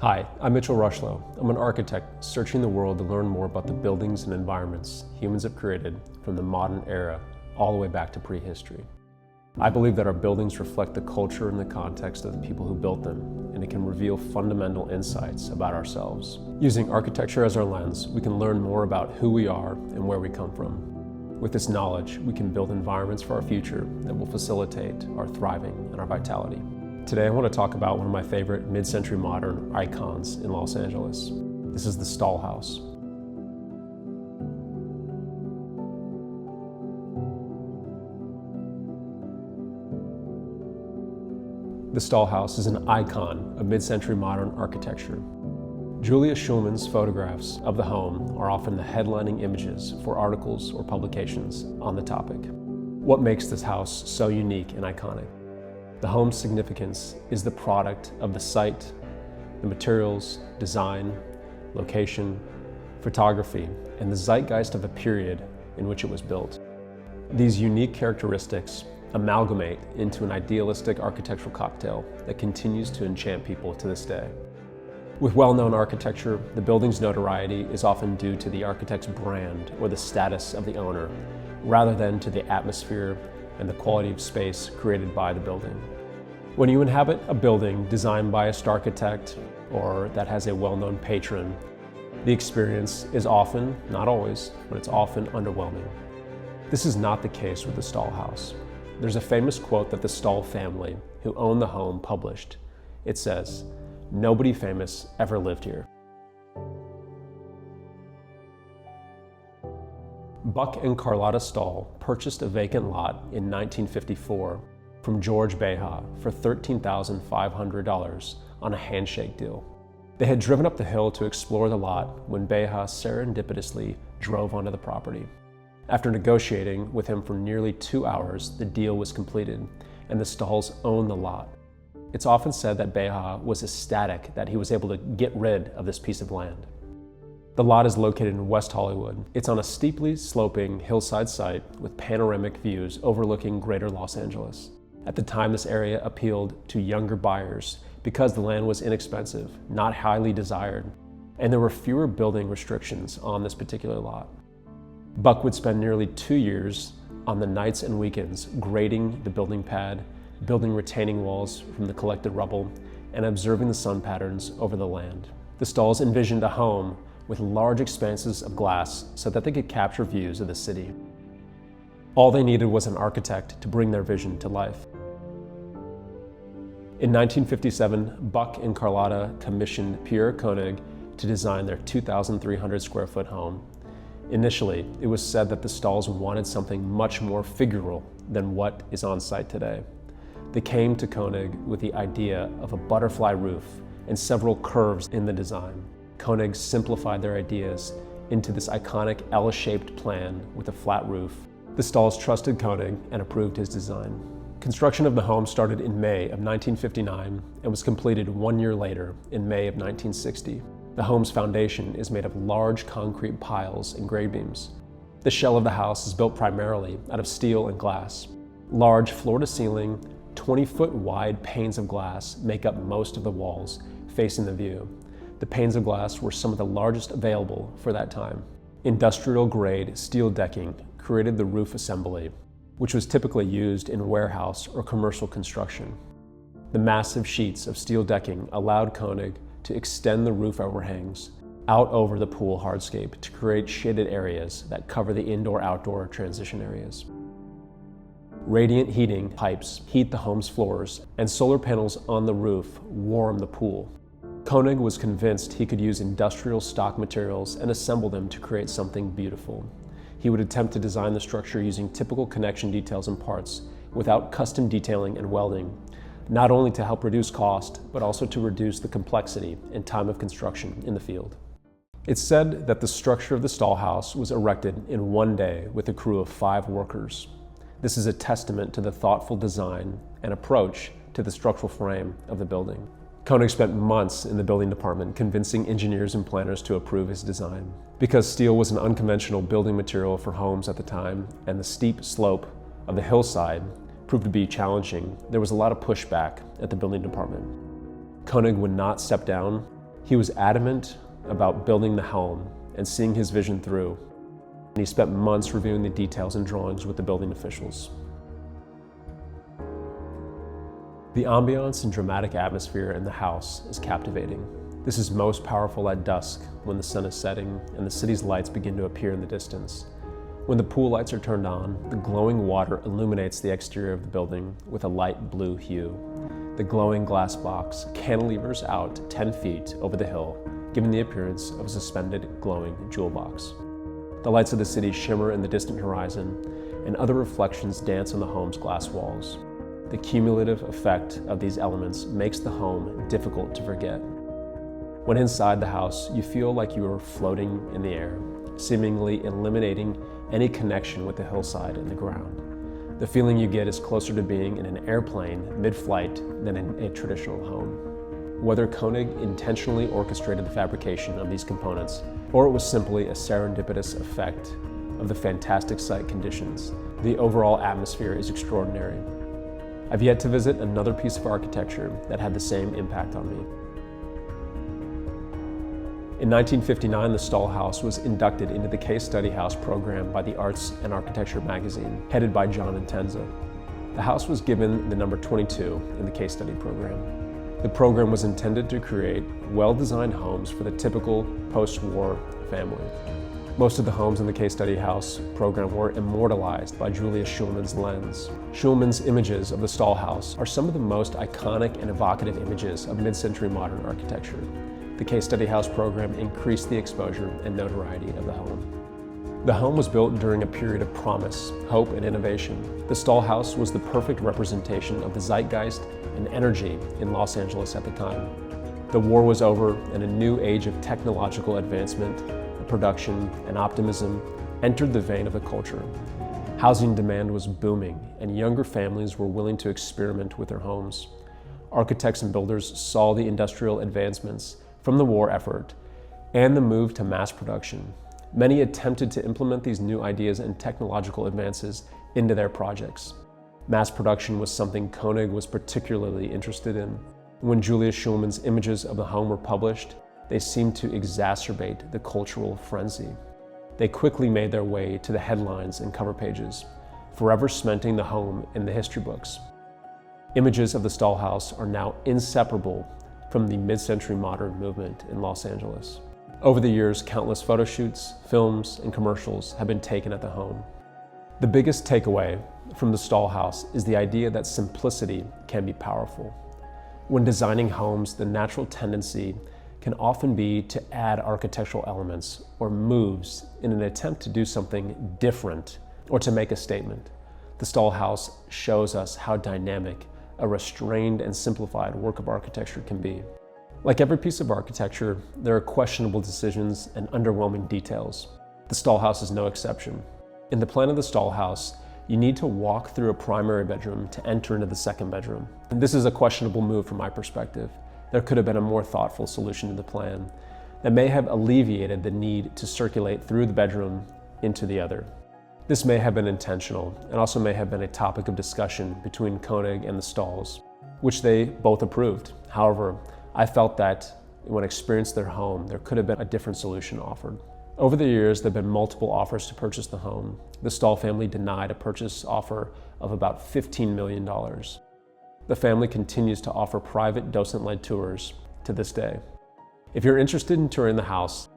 Hi, I'm Mitchell Rocheleau. I'm an architect searching the world to learn more about the buildings and environments humans have created from the modern era all the way back to prehistory. I believe that our buildings reflect the culture and the context of the people who built them, and it can reveal fundamental insights about ourselves. Using architecture as our lens, we can learn more about who we are and where we come from. With this knowledge, we can build environments for our future that will facilitate our thriving and our vitality. Today I want to talk about one of my favorite mid-century modern icons in Los Angeles. This is the Stahl House. The Stahl House is an icon of mid-century modern architecture. Julia Schulman's photographs of the home are often the headlining images for articles or publications on the topic. What makes this house so unique and iconic? The home's significance is the product of the site, the materials, design, location, photography, and the zeitgeist of the period in which it was built. These unique characteristics amalgamate into an idealistic architectural cocktail that continues to enchant people to this day. With well-known architecture, the building's notoriety is often due to the architect's brand or the status of the owner, rather than to the atmosphere and the quality of space created by the building. When you inhabit a building designed by a star architect or that has a well-known patron, the experience is often, not always, but it's often underwhelming. This is not the case with the Stahl House. There's a famous quote that the Stahl family, who owned the home, published. It says, "Nobody famous ever lived here." Buck and Carlotta Stahl purchased a vacant lot in 1954 from George Beha for $13,500 on a handshake deal. They had driven up the hill to explore the lot when Beha serendipitously drove onto the property. After negotiating with him for nearly 2 hours, the deal was completed, and the Stahls owned the lot. It's often said that Beha was ecstatic that he was able to get rid of this piece of land. The lot is located in West Hollywood. It's on a steeply sloping hillside site with panoramic views overlooking greater Los Angeles. At the time, this area appealed to younger buyers because the land was inexpensive, not highly desired, and there were fewer building restrictions on this particular lot. Buck would spend nearly 2 years on the nights and weekends grading the building pad, building retaining walls from the collected rubble, and observing the sun patterns over the land. The Stahls envisioned a home with large expanses of glass so that they could capture views of the city. All they needed was an architect to bring their vision to life. In 1957, Buck and Carlotta commissioned Pierre Koenig to design their 2,300 square foot home. Initially, it was said that the Stahls wanted something much more figural than what is on site today. They came to Koenig with the idea of a butterfly roof and several curves in the design. Koenig simplified their ideas into this iconic L-shaped plan with a flat roof. The Stahls trusted Koenig and approved his design. Construction of the home started in May of 1959 and was completed 1 year later in May of 1960. The home's foundation is made of large concrete piles and grade beams. The shell of the house is built primarily out of steel and glass. Large floor-to-ceiling, 20-foot wide panes of glass make up most of the walls facing the view. The panes of glass were some of the largest available for that time. Industrial-grade steel decking created the roof assembly, which was typically used in warehouse or commercial construction. The massive sheets of steel decking allowed Koenig to extend the roof overhangs out over the pool hardscape to create shaded areas that cover the indoor-outdoor transition areas. Radiant heating pipes heat the home's floors, and solar panels on the roof warm the pool. Koenig was convinced he could use industrial stock materials and assemble them to create something beautiful. He would attempt to design the structure using typical connection details and parts without custom detailing and welding, not only to help reduce cost, but also to reduce the complexity and time of construction in the field. It's said that the structure of the Stahl House was erected in 1 day with a crew of 5 workers. This is a testament to the thoughtful design and approach to the structural frame of the building. Koenig spent months in the building department convincing engineers and planners to approve his design. Because steel was an unconventional building material for homes at the time, and the steep slope of the hillside proved to be challenging, there was a lot of pushback at the building department. Koenig would not step down, He was adamant about building the home and seeing his vision through, and he spent months reviewing the details and drawings with the building officials. The ambiance and dramatic atmosphere in the house is captivating. This is most powerful at dusk when the sun is setting and the city's lights begin to appear in the distance. When the pool lights are turned on, the glowing water illuminates the exterior of the building with a light blue hue. The glowing glass box cantilevers out 10 feet over the hill, giving the appearance of a suspended glowing jewel box. The lights of the city shimmer in the distant horizon, and other reflections dance on the home's glass walls. The cumulative effect of these elements makes the home difficult to forget. When inside the house, you feel like you are floating in the air, seemingly eliminating any connection with the hillside and the ground. The feeling you get is closer to being in an airplane mid-flight than in a traditional home. Whether Koenig intentionally orchestrated the fabrication of these components, or it was simply a serendipitous effect of the fantastic site conditions, the overall atmosphere is extraordinary. I've yet to visit another piece of architecture that had the same impact on me. In 1959, the Stahl House was inducted into the Case Study House program by the Arts and Architecture magazine, headed by John Intenza. The house was given the number 22 in the Case Study program. The program was intended to create well-designed homes for the typical post-war family. Most of the homes in the Case Study House program were immortalized by Julius Schulman's lens. Schulman's images of the Stahl House are some of the most iconic and evocative images of mid-century modern architecture. The Case Study House program increased the exposure and notoriety of the home. The home was built during a period of promise, hope, and innovation. The Stahl House was the perfect representation of the zeitgeist and energy in Los Angeles at the time. The war was over, and a new age of technological advancement, production, and optimism entered the vein of the culture. Housing demand was booming, and younger families were willing to experiment with their homes. Architects and builders saw the industrial advancements from the war effort and the move to mass production. Many attempted to implement these new ideas and technological advances into their projects. Mass production was something Koenig was particularly interested in. When Julius Schulman's images of the home were published, they seemed to exacerbate the cultural frenzy. They quickly made their way to the headlines and cover pages, forever cementing the home in the history books. Images of the Stahl House are now inseparable from the mid-century modern movement in Los Angeles. Over the years, countless photo shoots, films, and commercials have been taken at the home. The biggest takeaway from the Stahl House is the idea that simplicity can be powerful. When designing homes, the natural tendency can often be to add architectural elements or moves in an attempt to do something different or to make a statement. The Stahl House shows us how dynamic a restrained and simplified work of architecture can be. Like every piece of architecture, there are questionable decisions and underwhelming details. The Stahl House is no exception. In the plan of the Stahl House, you need to walk through a primary bedroom to enter into the second bedroom. And this is a questionable move from my perspective. There could have been a more thoughtful solution to the plan that may have alleviated the need to circulate through the bedroom into the other. This may have been intentional and also may have been a topic of discussion between Koenig and the Stahls, which they both approved. However, I felt that when I experienced their home, there could have been a different solution offered. Over the years, there have been multiple offers to purchase the home. The Stahl family denied a purchase offer of about $15 million. The family continues to offer private docent-led tours to this day. If you're interested in touring the house,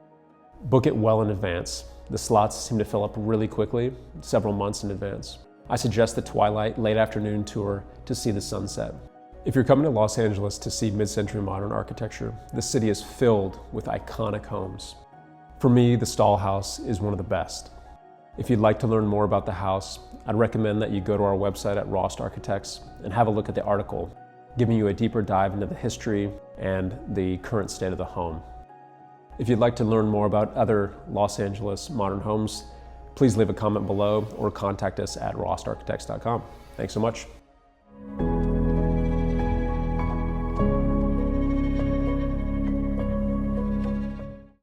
book it well in advance. The slots seem to fill up really quickly, several months in advance. I suggest the twilight, late afternoon tour to see the sunset. If you're coming to Los Angeles to see mid-century modern architecture, the city is filled with iconic homes. For me, the Stahl House is one of the best. If you'd like to learn more about the house, I'd recommend that you go to our website at ROST Architects and have a look at the article, giving you a deeper dive into the history and the current state of the home. If you'd like to learn more about other Los Angeles modern homes, please leave a comment below or contact us at rostarchitects.com. Thanks so much.